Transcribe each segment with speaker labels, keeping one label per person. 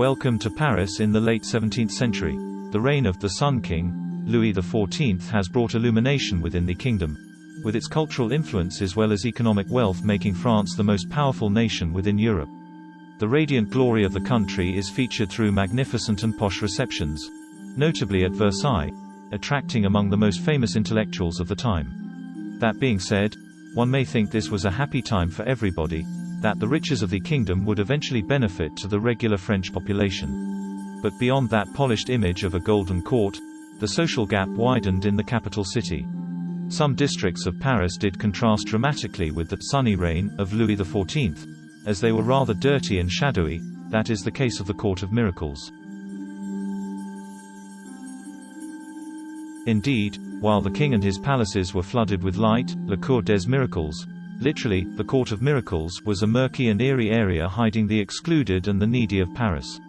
Speaker 1: Welcome to Paris. In the late 17th century, the reign of the Sun King, Louis XIV, has brought illumination within the kingdom, with its cultural influence as well as economic wealth making France the most powerful nation within Europe. The radiant glory of the country is featured through magnificent and posh receptions, notably at Versailles, attracting among the most famous intellectuals of the time. That being said, one may think this was a happy time for everybody, that the riches of the kingdom would eventually benefit to the regular French population. But beyond that polished image of a golden court, the social gap widened in the capital city. Some districts of Paris did contrast dramatically with the sunny reign of Louis XIV, as they were rather dirty and shadowy. That is the case of the Court of Miracles. Indeed, while the king and his palaces were flooded with light, la Cour des Miracles, literally, the Court of Miracles, was a murky and eerie area hiding the excluded and the needy of Paris.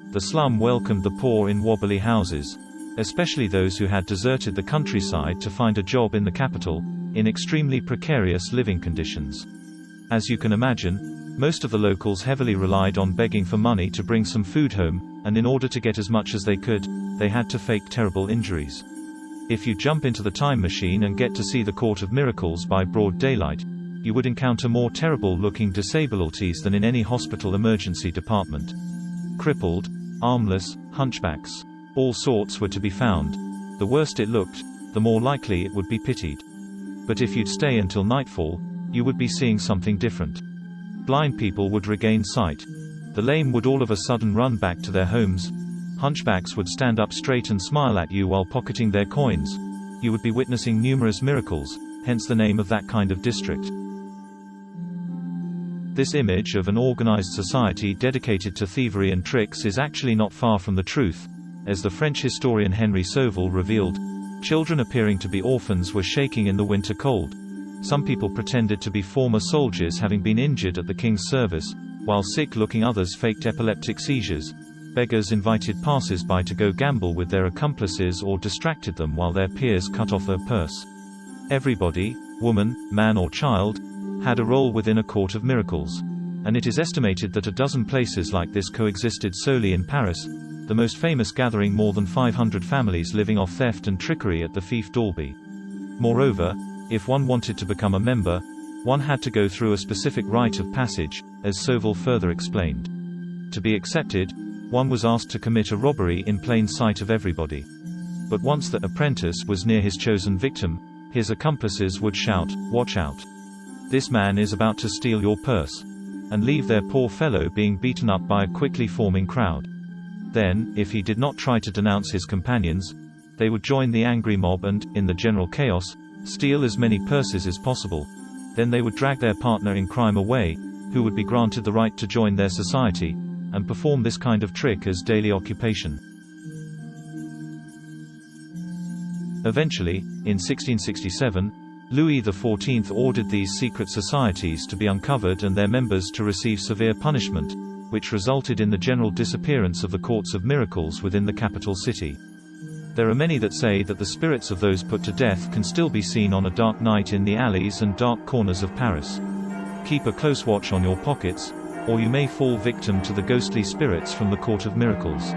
Speaker 1: The slum welcomed the poor in wobbly houses, especially those who had deserted the countryside to find a job in the capital, in extremely precarious living conditions. As you can imagine, most of the locals heavily relied on begging for money to bring some food home, and in order to get as much as they could, they had to fake terrible injuries. If you jump into the time machine and get to see the Court of Miracles by broad daylight, you would encounter more terrible-looking disabilities than in any hospital emergency department. Crippled, armless, hunchbacks, all sorts were to be found. The worse it looked, the more likely it would be pitied. But if you'd stay until nightfall, you would be seeing something different. Blind people would regain sight. The lame would all of a sudden run back to their homes. Hunchbacks would stand up straight and smile at you while pocketing their coins. You would be witnessing numerous miracles, hence the name of that kind of district. This image of an organized society dedicated to thievery and tricks is actually not far from the truth. As the French historian Henry Sauval revealed, children appearing to be orphans were shaking in the winter cold. Some people pretended to be former soldiers having been injured at the king's service, while sick-looking others faked epileptic seizures. Beggars invited passers-by to go gamble with their accomplices or distracted them while their peers cut off their purse. Everybody, woman, man or child, had a role within a Court of Miracles. And it is estimated that a dozen places like this coexisted solely in Paris, the most famous gathering more than 500 families living off theft and trickery at the Fief d'Orby. Moreover, if one wanted to become a member, one had to go through a specific rite of passage, as Sauval further explained. To be accepted, one was asked to commit a robbery in plain sight of everybody. But once the apprentice was near his chosen victim, his accomplices would shout, "Watch out! This man is about to steal your purse," and leave their poor fellow being beaten up by a quickly forming crowd. Then, if he did not try to denounce his companions, they would join the angry mob and, in the general chaos, steal as many purses as possible. Then they would drag their partner in crime away, who would be granted the right to join their society, and perform this kind of trick as daily occupation. Eventually, in 1667, Louis XIV ordered these secret societies to be uncovered and their members to receive severe punishment, which resulted in the general disappearance of the Courts of Miracles within the capital city. There are many that say that the spirits of those put to death can still be seen on a dark night in the alleys and dark corners of Paris. Keep a close watch on your pockets, or you may fall victim to the ghostly spirits from the Court of Miracles.